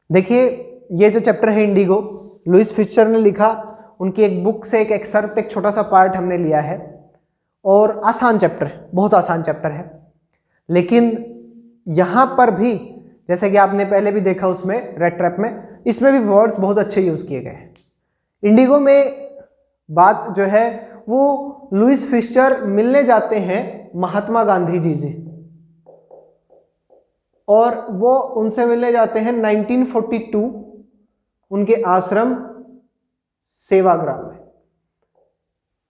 देखिए ये जो चैप्टर है इंडिगो, लुईस फिशर ने लिखा, उनकी एक बुक से एक एक्सर्प्ट, एक छोटा सा पार्ट हमने लिया है। और आसान चैप्टर, बहुत आसान चैप्टर है, लेकिन यहाँ पर भी जैसे कि आपने पहले भी देखा उसमें रेड ट्रैप में, इसमें भी वर्ड्स बहुत अच्छे यूज किए गए हैं। इंडिगो में बात जो है वो लुईस फिशर मिलने जाते हैं महात्मा गांधी जी से, और वो उनसे मिलने जाते हैं 1942 उनके आश्रम सेवाग्राम में।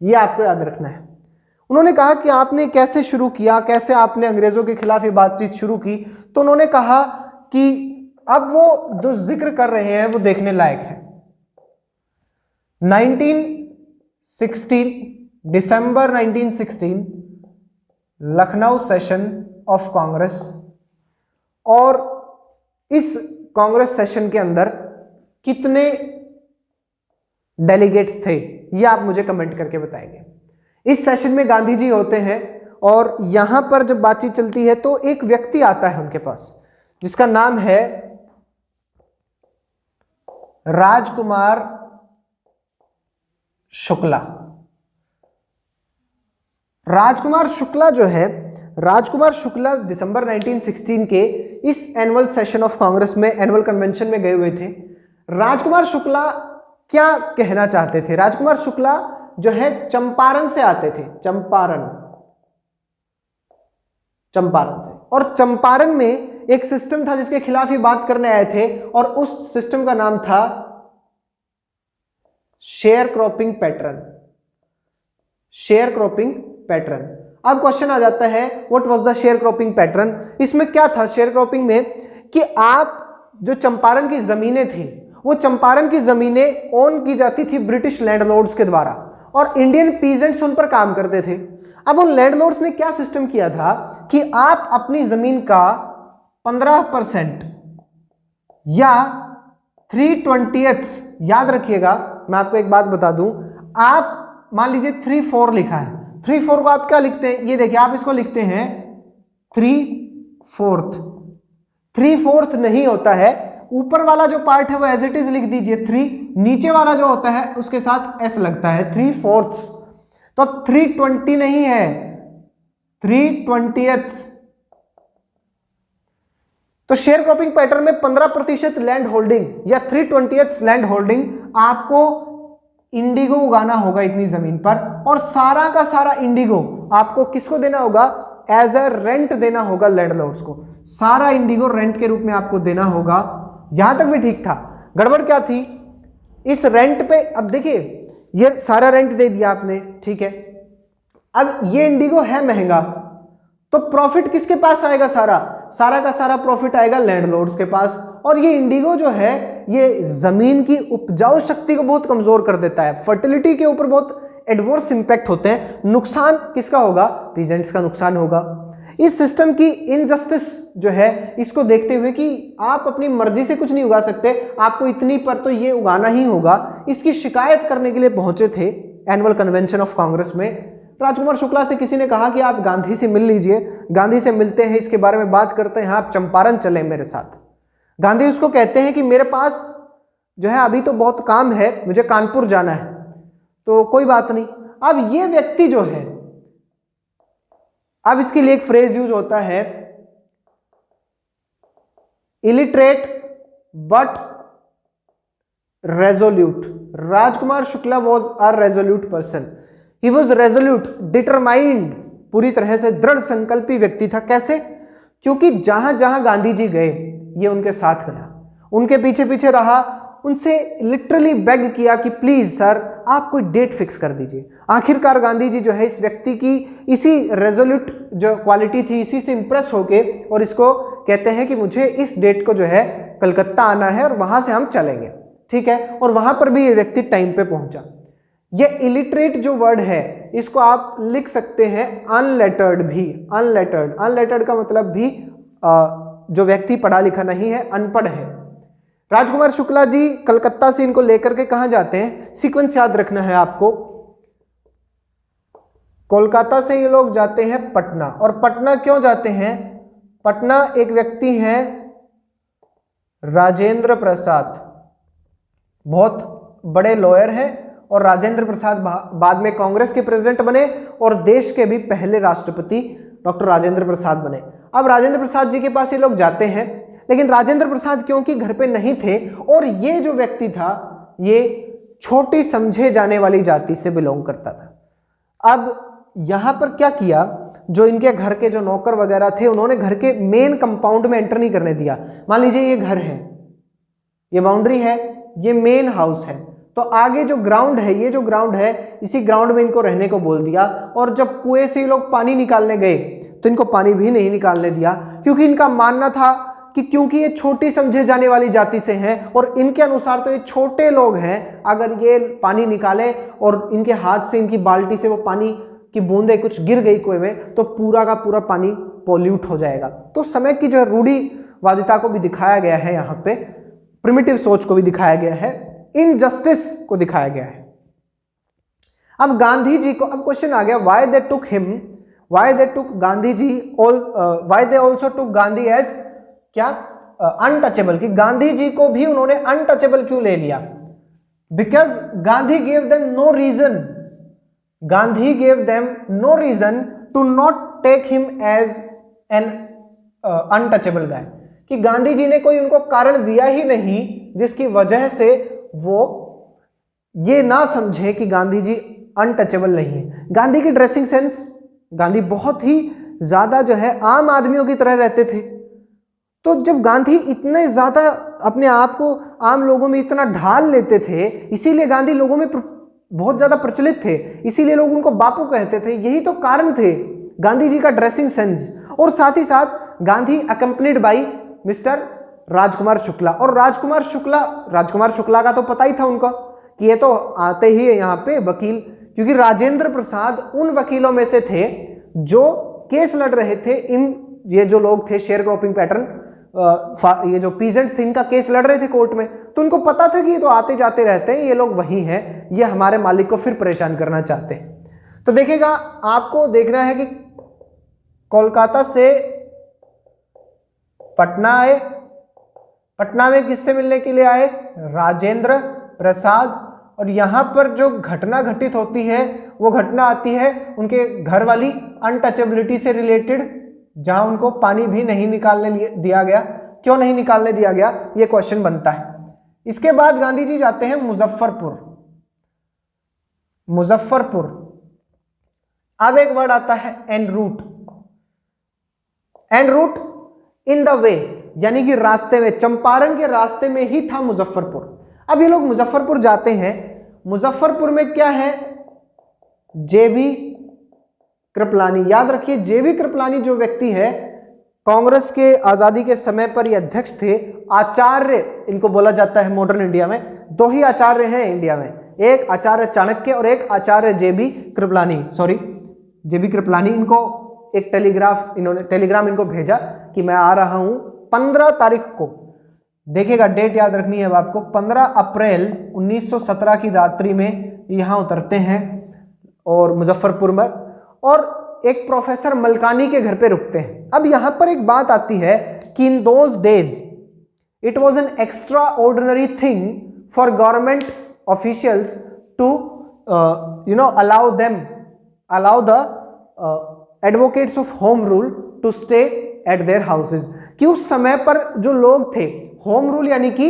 ये आपको याद रखना है। उन्होंने कहा कि आपने कैसे शुरू किया, कैसे आपने अंग्रेजों के खिलाफ ये बातचीत शुरू की। तो उन्होंने कहा कि अब वो जो जिक्र कर रहे हैं वो देखने लायक है। 1916 दिसंबर 1916 लखनऊ सेशन ऑफ कांग्रेस, और इस कांग्रेस सेशन के अंदर कितने डेलीगेट्स थे ये आप मुझे कमेंट करके बताएंगे। इस सेशन में गांधी जी होते हैं, और यहां पर जब बातचीत चलती है तो एक व्यक्ति आता है उनके पास जिसका नाम है राजकुमार शुक्ला। राजकुमार शुक्ला जो है, राजकुमार शुक्ला दिसंबर 1916 के इस एनुअल सेशन ऑफ कांग्रेस में, एनुअल कन्वेंशन में गए हुए थे। राजकुमार शुक्ला क्या कहना चाहते थे? राजकुमार शुक्ला जो है चंपारण से आते थे, चंपारण से, और चंपारण में एक सिस्टम था जिसके खिलाफ ही बात करने आए थे, और उस सिस्टम का नाम था share cropping pattern. Share cropping pattern. अब क्वेश्चन आ जाता है what was the share cropping pattern. इसमें क्या था शेयर क्रॉपिंग में कि आप जो चंपारण की जमीनें थी, वो चंपारण की जमीनें ओन की जाती थी ब्रिटिश लैंडलॉर्ड्स के द्वारा, और इंडियन पीजेंट्स उन पर काम करते थे। अब उन लैंडलॉर्ड्स ने क्या सिस्टम किया था कि आप अपनी जमीन का 15% या 3/20, याद रखिएगा, मैं आपको एक बात बता दूं, आप मान लीजिए 3/4 लिखा है, 3/4 को आप क्या लिखते हैं, ये देखिए आप इसको लिखते हैं 3/4। 3/4 नहीं होता है, ऊपर वाला जो पार्ट है वो एज इट इज लिख दीजिए 3, नीचे वाला जो होता है उसके साथ एस लगता है 3/4। तो 3/20 नहीं है, 3/20। तो शेयर क्रॉपिंग पैटर्न में 15% लैंड होल्डिंग या 3/20 लैंड होल्डिंग आपको इंडिगो उगाना होगा इतनी जमीन पर, और सारा का सारा इंडिगो आपको किसको देना होगा? एज अ रेंट देना होगा लैंडलॉर्ड्स को। सारा इंडिगो रेंट के रूप में आपको देना होगा। यहां तक भी ठीक था। गड़बड़ क्या थी? इस रेंट पे, अब देखिए ये सारा रेंट दे दिया आपने, ठीक है, अब ये इंडिगो है महंगा, तो प्रॉफिट किसके पास आएगा? सारा का सारा प्रॉफिट आएगा लैंडलॉर्ड्स के पास। और ये इंडिगो जो है ये जमीन की उपजाऊ शक्ति को बहुत कमजोर कर देता है, फर्टिलिटी के ऊपर बहुत एडवर्स इंपैक्ट होते हैं। नुकसान किसका होगा? पीजेंट्स का नुकसान होगा। इस सिस्टम की इनजस्टिस जो है, इसको देखते हुए कि आप अपनी मर्जी से कुछ नहीं उगा सकते, आपको इतनी पर तो ये उगाना ही होगा, इसकी शिकायत करने के लिए पहुंचे थे एनुअल कन्वेंशन ऑफ कांग्रेस में। राजकुमार शुक्ला से किसी ने कहा कि आप गांधी से मिल लीजिए, गांधी से मिलते हैं, इसके बारे में बात करते हैं, आप चंपारण चलें मेरे साथ। गांधी उसको कहते हैं कि मेरे पास जो है अभी तो बहुत काम है, मुझे कानपुर जाना है। तो कोई बात नहीं। अब ये व्यक्ति जो है, अब इसके लिए एक फ्रेज यूज होता है, illiterate but resolute. Rajkumar Shukla was a resolute person. He was resolute, determined, पूरी तरह से दृढ़ संकल्पी व्यक्ति था। कैसे? क्योंकि जहां जहां गांधी जी गए ये उनके साथ गया, उनके पीछे पीछे रहा, उनसे लिटरली बेग किया कि प्लीज सर आप कोई डेट फिक्स कर दीजिए। आखिरकार गांधी जी जो है इस व्यक्ति की इसी रेजोल्यूट जो क्वालिटी थी, इसी से इंप्रेस होके और इसको कहते हैं कि मुझे इस डेट को जो है कलकत्ता आना है और वहां से हम चलेंगे, ठीक है। और वहां पर भी ये व्यक्ति टाइम पे पहुंचा। ये इलिटरेट जो वर्ड है इसको आप लिख सकते हैं अनलेटर्ड भी। अनलेटर्ड का मतलब भी जो व्यक्ति पढ़ा लिखा नहीं है, अनपढ़ है। राजकुमार शुक्ला जी कलकत्ता से इनको लेकर के कहां जाते हैं? सीक्वेंस याद रखना है आपको। कोलकाता से ये लोग जाते हैं पटना। और पटना क्यों जाते हैं? पटना एक व्यक्ति है राजेंद्र प्रसाद बहुत बड़े लॉयर हैं और राजेंद्र प्रसाद बाद में कांग्रेस के प्रेसिडेंट बने और देश के भी पहले राष्ट्रपति डॉक्टर राजेंद्र प्रसाद बने। अब राजेंद्र प्रसाद जी के पास ये लोग जाते हैं, लेकिन राजेंद्र प्रसाद क्योंकि घर पे नहीं थे और ये जो व्यक्ति था ये छोटी समझे जाने वाली जाति से बिलोंग करता था। अब यहां पर क्या किया, जो इनके घर के जो नौकर वगैरह थे उन्होंने घर के मेन कंपाउंड में एंटर नहीं करने दिया। मान लीजिए ये घर है, ये बाउंड्री है, ये मेन हाउस है, तो आगे जो ग्राउंड है, ये जो ग्राउंड है, इसी ग्राउंड में इनको रहने को बोल दिया। और जब कुएं से ये लोग पानी निकालने गए तो इनको पानी भी नहीं निकालने दिया, क्योंकि इनका मानना था कि क्योंकि ये छोटी समझे जाने वाली जाति से हैं और इनके अनुसार तो ये छोटे लोग हैं, अगर ये पानी निकाले और इनके हाथ से, इनकी बाल्टी से वो पानी की बूंदें कुछ गिर गई कुएं में तो पूरा का पूरा पानी पॉल्यूट हो जाएगा। तो समय की जो रूढ़िवादिता को भी दिखाया गया है, यहाँ पे प्रिमिटिव सोच को भी दिखाया गया है, इनजस्टिस को दिखाया गया है। अब गांधी जी को, अब क्वेश्चन आ गया, why they took Gandhi ji why they also took Gandhi as क्या अनटचेबल, कि गांधी जी को भी उन्होंने अनटचेबल क्यों ले लिया? Because Gandhi gave them no reason, Gandhi gave them no reason to not take him as an untouchable guy, कि गांधी जी ने कोई उनको कारण दिया ही नहीं जिसकी वजह से वो ये ना समझे कि गांधी जी अनटचेबल नहीं है। गांधी की ड्रेसिंग सेंस, गांधी बहुत ही ज्यादा जो है आम आदमियों की तरह रहते थे। तो जब गांधी इतने ज्यादा अपने आप को आम लोगों में इतना ढाल लेते थे, इसीलिए गांधी लोगों में बहुत ज्यादा प्रचलित थे, इसीलिए लोग उनको बापू कहते थे। यही तो कारण थे, गांधी जी का ड्रेसिंग सेंस। और साथ ही साथ Gandhi accompanied by mister Rajkumar Shukla, और राजकुमार शुक्ला का तो पता ही था उनका कि ये तो आते ही है यहाँ पे वकील, क्योंकि राजेंद्र प्रसाद उन वकीलों में से थे जो केस लड़ रहे थे। ये जो लोग थे शेयर क्रॉपिंग पैटर्न, ये जो पीजेंट्स थे, इनका केस लड़ रहे थे कोर्ट में, तो उनको पता था कि ये तो आते जाते रहते हैं, ये लोग वही हैं, ये हमारे मालिक को फिर परेशान करना चाहते हैं। तो देखिएगा, आपको देखना है कि कोलकाता से पटना आए, पटना में किससे मिलने के लिए आए? राजेंद्र प्रसाद। और यहां पर जो घटना घटित होती है वो घटना आती है उनके घर वाली अनटचेबिलिटी से रिलेटेड, जहां उनको पानी भी नहीं निकालने दिया गया। क्यों नहीं निकालने दिया गया, ये क्वेश्चन बनता है। इसके बाद गांधी जी जाते हैं मुजफ्फरपुर। अब एक वर्ड आता है en route in the way, यानी कि रास्ते में, चंपारण के रास्ते में ही था मुजफ्फरपुर। अब ये लोग मुजफ्फरपुर जाते हैं। मुजफ्फरपुर में क्या है? जेबी कृपलानी। याद रखिए, जेबी कृपलानी जो व्यक्ति है, कांग्रेस के आजादी के समय पर ये अध्यक्ष थे। आचार्य इनको बोला जाता है मॉडर्न इंडिया में। दो ही आचार्य हैं इंडिया में, एक आचार्य चाणक्य और एक आचार्य जेबी कृपलानी। इनको एक टेलीग्राम इनको भेजा कि मैं आ रहा हूं 15 तारीख को। देखिएगा, डेट याद रखनी है अब आपको। 15 अप्रैल 1917 की रात्रि में यहां उतरते हैं और मुजफ्फरपुर में, और एक प्रोफेसर मलकानी के घर पे रुकते हैं। अब यहां पर एक बात आती है कि in those days it was an extraordinary thing for government officials to allow the advocates of home rule to stay at their houses, कि उस समय पर जो लोग थे, होम रूल यानी कि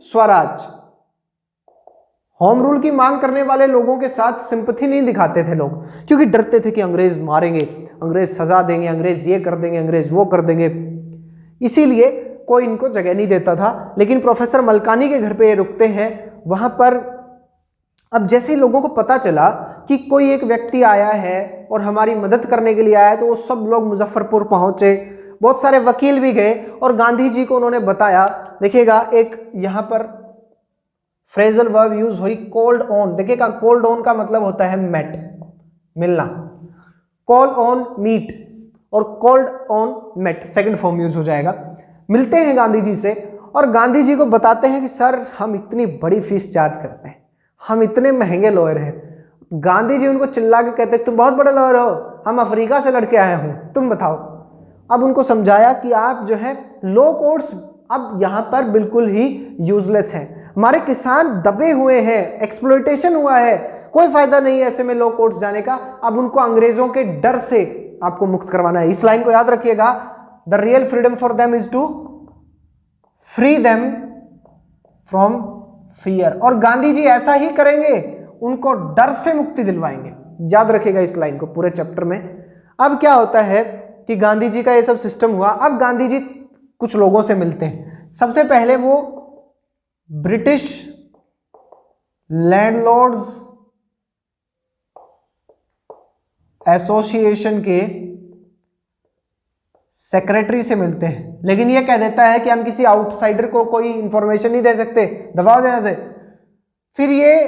स्वराज, होम रूल की मांग करने वाले लोगों के साथ सिंपैथी नहीं दिखाते थे लोग, क्योंकि डरते थे कि अंग्रेज मारेंगे, अंग्रेज सजा देंगे, अंग्रेज ये कर देंगे, अंग्रेज वो कर देंगे, इसीलिए कोई इनको जगह नहीं देता था। लेकिन प्रोफेसर मलकानी के घर पे ये रुकते हैं। वहां पर अब जैसे ही लोगों को पता चला कि कोई एक व्यक्ति आया है और हमारी मदद करने के लिए आया है, तो वो सब लोग मुजफ्फरपुर पहुंचे। बहुत सारे वकील भी गए और गांधी जी को उन्होंने बताया। देखिएगा, एक यहां पर फ्रेजल वर्ब यूज हुई, कॉल्ड ऑन। देखिएगा, कॉल्ड ऑन का मतलब होता है मेट, मिलना। कॉल ऑन मीट और called on met second form use हो जाएगा। मिलते हैं गांधी जी से और गांधी जी को बताते हैं कि सर, हम इतनी बड़ी फीस चार्ज करते हैं, हम इतने महंगे लॉयर हैं। गांधी जी उनको चिल्ला के कहते, तुम बहुत बड़े लॉयर हो, हम अफ्रीका से लड़के आए हूं, तुम बताओ। अब उनको समझाया कि आप जो है लो कोर्ट्स अब यहां पर बिल्कुल ही यूजलेस है। हमारे किसान दबे हुए हैं, एक्सप्लॉयटेशन हुआ है, कोई फायदा नहीं है ऐसे में लो कोर्ट्स जाने का। अब उनको अंग्रेजों के डर से आपको मुक्त करवाना है। इस लाइन को याद रखिएगा, the real freedom for them is to free them from fear. और गांधी जी ऐसा ही करेंगे, उनको डर से मुक्ति दिलवाएंगे। याद रखिएगा इस लाइन को पूरे चैप्टर में। अब क्या होता है कि गांधी जी का ये सब सिस्टम हुआ। अब गांधी जी कुछ लोगों से मिलते हैं। सबसे पहले वो ब्रिटिश लैंडलॉर्ड्स एसोसिएशन के सेक्रेटरी से मिलते हैं, लेकिन ये कह देता है कि हम किसी आउटसाइडर को कोई इंफॉर्मेशन नहीं दे सकते, दबाव देने से। फिर ये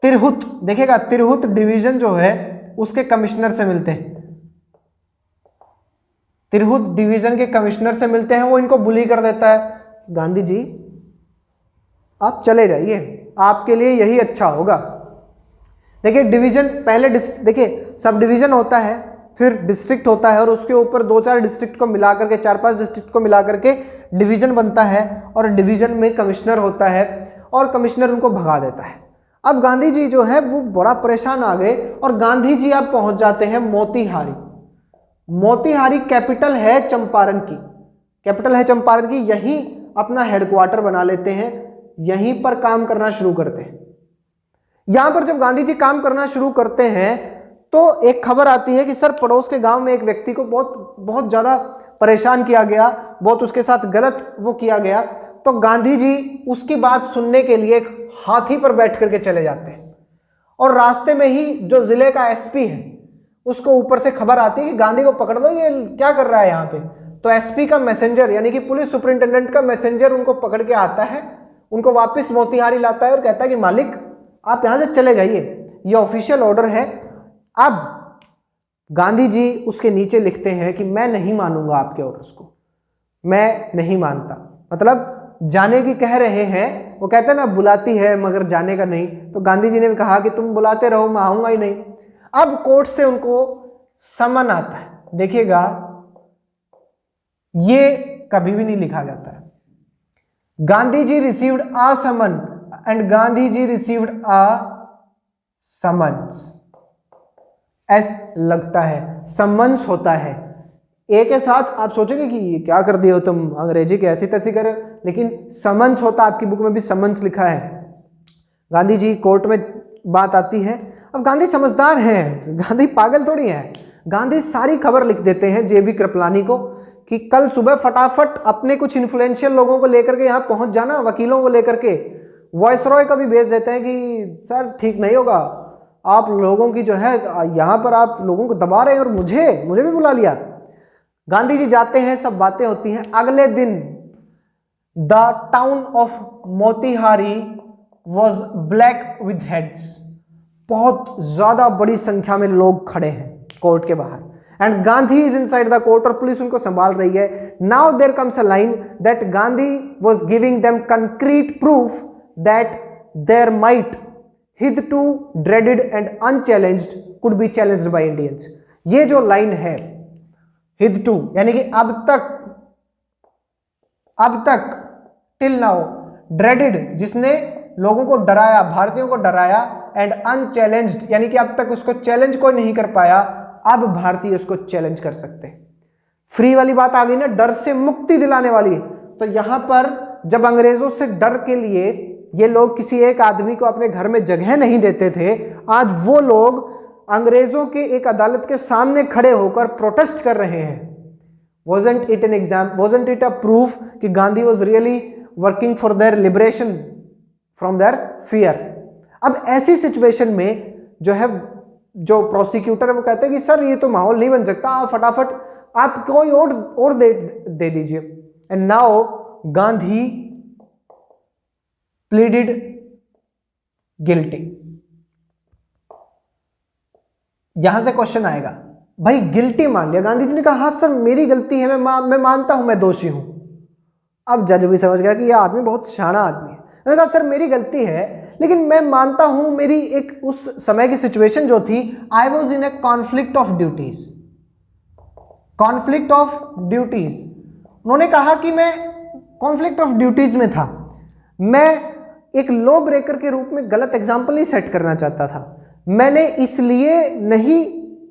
तिरहुत, देखिएगा तिरहुत डिवीजन जो है उसके कमिश्नर से मिलते हैं। तिरहुत डिवीजन के कमिश्नर से मिलते हैं, वो इनको बुली कर देता है, गांधी जी आप चले जाइए, आपके लिए यही अच्छा होगा। देखिए डिवीजन पहले देखिए सब डिवीजन होता है, फिर डिस्ट्रिक्ट होता है, और उसके ऊपर 2-4 डिस्ट्रिक्ट को मिला करके 4-5 डिस्ट्रिक्ट को मिला करके डिवीजन बनता है, और डिवीजन में कमिश्नर होता है, और कमिश्नर उनको भगा देता है। अब गांधी जी जो है वो बड़ा परेशान आ गए, और गांधी जी अब पहुंच जाते हैं मोतीहारी। मोतीहारी कैपिटल है चंपारण की, कैपिटल है चंपारण की, यहीं अपना हेडक्वार्टर बना लेते हैं, यहीं पर काम करना शुरू करते हैं। यहां पर जब गांधी जी काम करना शुरू करते हैं तो एक खबर आती है कि सर पड़ोस के गांव में एक व्यक्ति को बहुत ज्यादा परेशान किया गया, बहुत उसके साथ गलत वो किया गया। तो गांधी जी उसकी बात सुनने के लिए एक हाथी पर बैठ करके चले जाते हैं, और रास्ते में ही जो जिले का एसपी है उसको ऊपर से खबर आती है कि गांधी को पकड़ दो, ये क्या कर रहा है यहाँ पे। तो एसपी का मैसेंजर यानी कि पुलिस सुपरिंटेंडेंट का मैसेंजर उनको पकड़ के आता है, उनको वापस मोतीहारी लाता है और कहता है कि मालिक आप यहाँ से चले जाइए, ये ऑफिशियल ऑर्डर है। अब गांधी जी उसके नीचे लिखते हैं कि मैं नहीं मानूंगा आपके ऑर्डर्स को, मैं नहीं मानता, मतलब जाने की कह रहे हैं, वो कहते हैं ना बुलाती है मगर जाने का नहीं। तो गांधी जी ने भी कहा कि तुम बुलाते रहो, मैं आऊंगा ही नहीं। अब कोर्ट से उनको समन आता है, देखिएगा ये कभी भी नहीं लिखा जाता है, Gandhi ji received a summon and Gandhi ji received a summons, ऐसा लगता है, समन्स होता है। ए के साथ आप सोचोगे कि ये क्या कर दिए हो तुम, अंग्रेजी के ऐसी तैसी करे, लेकिन समन्स होता, आपकी बुक में भी समन्स लिखा है। गांधी जी कोर्ट में बात आती है। अब गांधी समझदार हैं, गांधी पागल थोड़ी हैं। गांधी सारी खबर लिख देते हैं जेबी कृपलानी को कि कल सुबह फटाफट अपने कुछ इन्फ्लुएंशियल लोगों को लेकर के यहाँ पहुंच जाना, वकीलों को लेकर के। वॉइसरॉय का भी भेज देते हैं कि सर ठीक नहीं होगा, आप लोगों की जो है यहाँ पर आप लोगों को दबा रहे हैं, और मुझे भी बुला लिया। गांधी जी जाते हैं, सब बातें होती हैं। अगले दिन the town of Motihari was black with heads, बहुत ज्यादा बड़ी संख्या में लोग खड़े हैं कोर्ट के बाहर, and Gandhi is inside the court, और पुलिस उनको संभाल रही है। Now there comes a line that Gandhi was giving them concrete proof that there might hitherto dreaded and unchallenged could be challenged by Indians। ये जो लाइन है hitherto यानी कि अब तक till now, dreaded जिसने लोगों को डराया, भारतीयों को डराया, and unchallenged यानी कि अब तक उसको चैलेंज कोई नहीं कर पाया, अब भारतीय उसको चैलेंज कर सकते हैं। फ्री वाली बात आ गई ना, डर से मुक्ति दिलाने वाली। तो यहां पर जब अंग्रेजों से डर के लिए ये लोग किसी एक आदमी को अपने घर में जगह नहीं देते थे, आज वो लोग अंग्रेजों के एक अदालत के सामने खड़े होकर प्रोटेस्ट कर रहे हैं। wasn't it a proof कि Gandhi was really working for their liberation from their fear। अब ऐसी सिचुएशन में जो प्रोसिक्यूटर है वो कहते हैं कि सर ये तो माहौल नहीं बन सकता, आप फटाफट आप कोई और दे दीजिए। And now Gandhi pleaded guilty. यहां से क्वेश्चन आएगा, भाई गिल्टी मान लिया, गांधी जी ने कहा हाँ सर मेरी गलती है, मैं मानता हूं मैं दोषी हूं। अब जज भी समझ गया कि यह आदमी बहुत शाना आदमी है। मैंने कहा सर मेरी गलती है, लेकिन मैं मानता हूं मेरी एक उस समय की सिचुएशन जो थी, I was in A conflict of duties, उन्होंने कहा कि मैं कॉन्फ्लिक्ट ऑफ ड्यूटीज में था, मैं एक लॉ ब्रेकर के रूप में गलत एग्जाम्पल नहीं सेट करना चाहता था, मैंने इसलिए नहीं,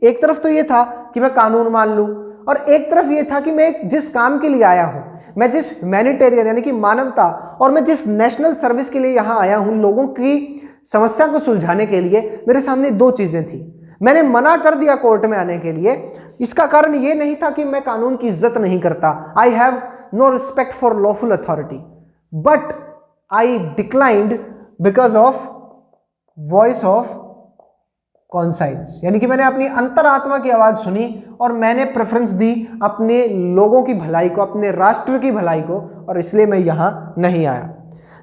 एक तरफ तो ये था कि मैं कानून मान लूं और एक तरफ ये था कि मैं जिस काम के लिए आया हूं, मैं जिस ह्यूमैनिटेरियन यानी कि मानवता और मैं जिस नेशनल सर्विस के लिए यहां आया हूं, लोगों की समस्या को सुलझाने के लिए, मेरे सामने दो चीजें थी। मैंने मना कर दिया कोर्ट में आने के लिए, इसका कारण यह नहीं था कि मैं कानून की इज्जत नहीं करता, I have no respect for lawful authority, but I declined because of voice of conscience, यानी कि मैंने अपनी अंतरात्मा की आवाज सुनी और मैंने प्रेफरेंस दी अपने लोगों की भलाई को, अपने राष्ट्र की भलाई को, और इसलिए मैं यहां नहीं आया।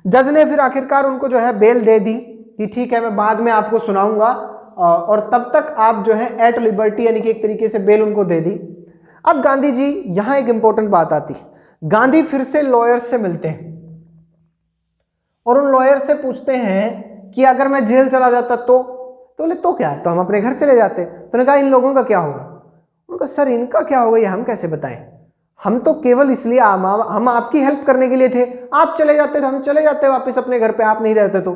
जज ने फिर आखिरकार उनको जो है बेल दे दी कि ठीक है, मैं बाद में आपको सुनाऊंगा, और तब तक आप जो है एट लिबर्टी, यानी कि एक तरीके से बेल उनको दे दी। अब गांधी जी, यहां एक इंपॉर्टेंट बात आती, गांधी फिर से लॉयर्स से मिलते हैं और उन लॉयर से पूछते हैं कि अगर मैं जेल चला जाता तो बोले तो क्या, तो हम अपने घर चले जाते। तो उन्होंने कहा इन लोगों का क्या होगा? उनका सर इनका क्या होगा ये हम कैसे बताएं, हम तो केवल इसलिए हम आपकी हेल्प करने के लिए थे, आप चले जाते तो हम चले जाते वापस अपने घर पे, आप नहीं रहते तो।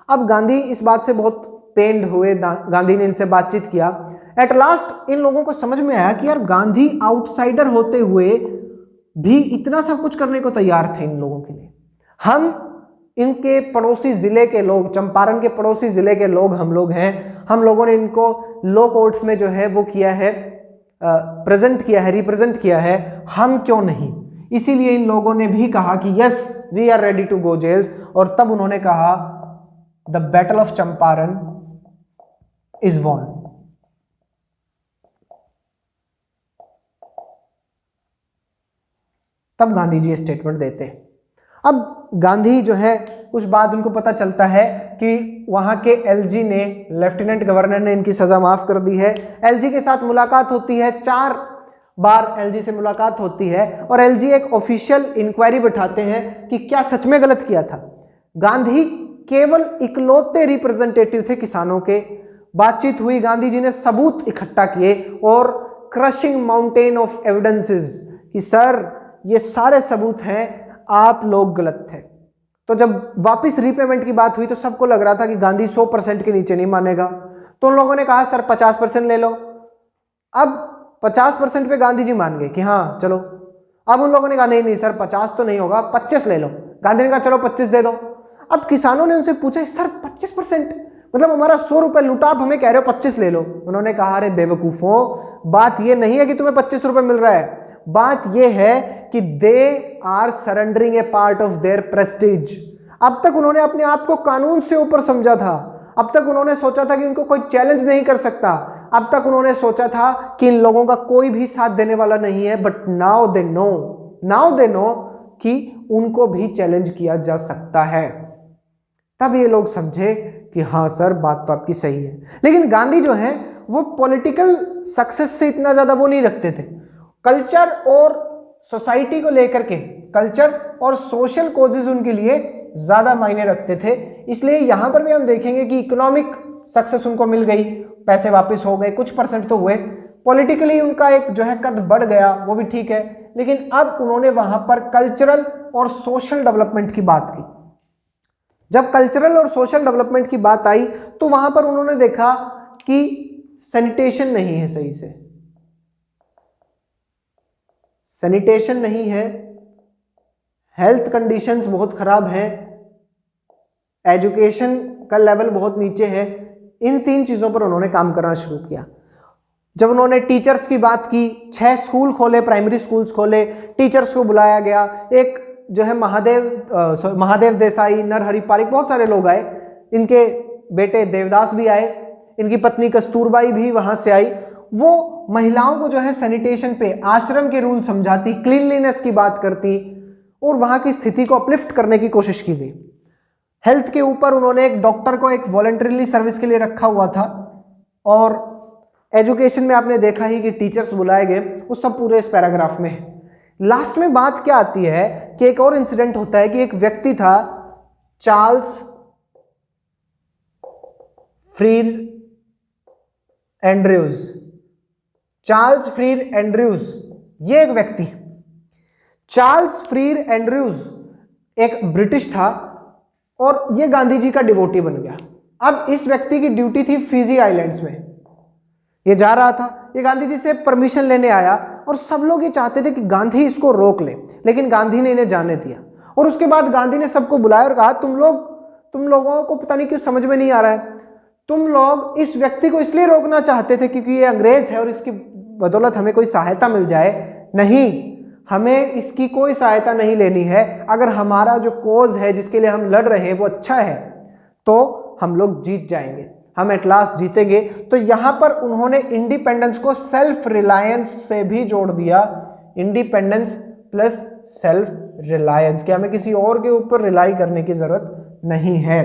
अब गांधी इस बात से बहुत पेंड हुए, गांधी ने इनसे बातचीत किया। एट लास्ट इन लोगों को समझ में आया कि यार गांधी आउटसाइडर होते हुए भी इतना सब कुछ करने को तैयार थे इन लोगों के लिए। हम इनके पड़ोसी जिले के लोग, चंपारण के पड़ोसी जिले के लोग हम लोग हैं, हम लोगों ने इनको लो कोर्ट्स में जो है वो किया है, प्रेजेंट किया है, रिप्रेजेंट किया है, हम क्यों नहीं? इसीलिए इन लोगों ने भी कहा कि yes we are ready to go jails, और तब उन्होंने कहा the battle of Champaran is won. तब गांधी जी स्टेटमेंट देते हैं। अब गांधी जो है कुछ बाद उनको पता चलता है कि वहां के एलजी ने, लेफ्टिनेंट गवर्नर ने इनकी सजा माफ कर दी है। एलजी के साथ मुलाकात होती है, 4 बार एलजी से मुलाकात होती है और एलजी एक ऑफिशियल इंक्वायरी बिठाते हैं कि क्या सच में गलत किया था। गांधी केवल इकलौते रिप्रेजेंटेटिव थे किसानों के। बातचीत हुई, गांधी जी ने सबूत इकट्ठा किए और क्रशिंग माउंटेन ऑफ एविडेंसेस कि सर ये सारे सबूत हैं, आप लोग गलत थे। तो जब वापस रीपेमेंट की बात हुई तो सबको लग रहा था कि गांधी 100% के नीचे नहीं मानेगा, तो उन लोगों ने कहा सर 50% ले लो। अब 50% पे गांधी जी मान गए कि हाँ चलो। अब उन लोगों ने कहा नहीं नहीं सर 50 तो नहीं होगा, 25 ले लो। गांधी ने कहा चलो 25 दे दो। अब किसानों ने उनसे पूछा सर 25%, मतलब हमारा 100 रुपए लूटा, आप हमें कह रहे हो 25 ले लो। उन्होंने कहा अरे बेवकूफों, बात ये नहीं है कि तुम्हें 25 रुपए मिल रहा है, बात यह है कि they are surrendering a part of their prestige. अब तक उन्होंने अपने आप को कानून से ऊपर समझा था, अब तक उन्होंने सोचा था कि उनको कोई चैलेंज नहीं कर सकता, अब तक उन्होंने सोचा था कि इन लोगों का कोई भी साथ देने वाला नहीं है, बट नाउ दे नो कि उनको भी चैलेंज किया जा सकता है। तब ये लोग समझे कि हाँ सर बात तो आपकी सही है। लेकिन गांधी जो है वो पॉलिटिकल सक्सेस से इतना ज्यादा वो नहीं रखते थे, कल्चर और सोसाइटी को लेकर के, कल्चर और सोशल कॉजेज उनके लिए ज्यादा मायने रखते थे। इसलिए यहां पर भी हम देखेंगे कि इकोनॉमिक सक्सेस उनको मिल गई, पैसे वापस हो गए, कुछ परसेंट तो हुए, पॉलिटिकली उनका एक जो है कद बढ़ गया, वो भी ठीक है। लेकिन अब उन्होंने वहां पर कल्चरल और सोशल डेवलपमेंट की बात की। जब कल्चरल और सोशल डेवलपमेंट की बात आई तो वहां पर उन्होंने देखा कि सैनिटेशन नहीं है, सही से सैनिटेशन नहीं है, हेल्थ कंडीशंस बहुत खराब है, एजुकेशन का लेवल बहुत नीचे है। इन 3 चीजों पर उन्होंने काम करना शुरू किया। जब उन्होंने टीचर्स की बात की, 6 स्कूल खोले, प्राइमरी स्कूल्स खोले, टीचर्स को बुलाया गया। एक जो है महादेव देसाई, नरहरि पारिक, बहुत सारे लोग आए, इनके बेटे देवदास भी आए, इनकी पत्नी कस्तूरबाई भी वहां से आई। वो महिलाओं को जो है सैनिटेशन पे, आश्रम के रूल समझाती, क्लीनलीनेस की बात करती और वहां की स्थिति को अपलिफ्ट करने की कोशिश की गई। हेल्थ के ऊपर उन्होंने एक डॉक्टर को एक वॉलंटरीली सर्विस के लिए रखा हुआ था, और एजुकेशन में आपने देखा ही कि टीचर्स बुलाए गए, वो सब पूरे इस पैराग्राफ में है। लास्ट में बात क्या आती है कि एक और इंसिडेंट होता है कि एक व्यक्ति था Charles Freer Andrews. Charles Freer Andrews ये एक व्यक्ति, चार्ल्स फ्रीर एंड्रयूज एक ब्रिटिश था और ये गांधी जी का डिवोटी बन गया। अब इस व्यक्ति की ड्यूटी थी फिजी आइलैंड्स में, ये जा रहा था, ये गांधी जी से परमिशन लेने आया और सब लोग ये चाहते थे कि गांधी इसको रोक ले, लेकिन गांधी ने इन्हें जाने दिया। और उसके बाद गांधी ने सबको बुलाया और कहा तुम लोगों को पता नहीं क्यों समझ में नहीं आ रहा है, तुम लोग इस व्यक्ति को इसलिए रोकना चाहते थे क्योंकि ये अंग्रेज है और इसकी बदौलत हमें कोई सहायता मिल जाए। नहीं, हमें इसकी कोई सहायता नहीं लेनी है। अगर हमारा जो कॉज है जिसके लिए हम लड़ रहे हैं वो अच्छा है तो हम लोग जीत जाएंगे, हम एट लास्ट जीतेंगे। तो यहां पर उन्होंने इंडिपेंडेंस को सेल्फ रिलायंस से भी जोड़ दिया। इंडिपेंडेंस प्लस सेल्फ रिलायंस, कि हमें किसी और के ऊपर रिलाई करने की जरूरत नहीं है।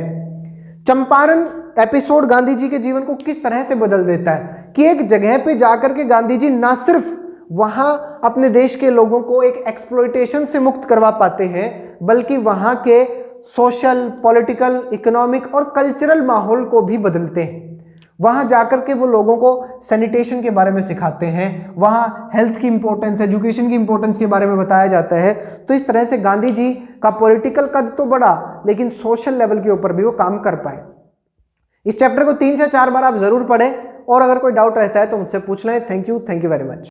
चंपारण एपिसोड गांधी जी के जीवन को किस तरह से बदल देता है कि एक जगह पे जाकर के गांधी जी ना सिर्फ वहां अपने देश के लोगों को एक एक्सप्लॉयटेशन से मुक्त करवा पाते हैं, बल्कि वहां के सोशल, पॉलिटिकल, इकोनॉमिक और कल्चरल माहौल को भी बदलते हैं। वहां जाकर के वो लोगों को सैनिटेशन के बारे में सिखाते हैं, वहां हेल्थ की इंपॉर्टेंस, एजुकेशन की इंपॉर्टेंस के बारे में बताया जाता है। तो इस तरह से गांधी जी का पॉलिटिकल कद तो बढ़ा, लेकिन सोशल लेवल के ऊपर भी वो काम कर पाए। इस चैप्टर को 3 से 4 बार आप जरूर पढ़ें और अगर कोई डाउट रहता है तो मुझसे पूछ लें। Thank you very much.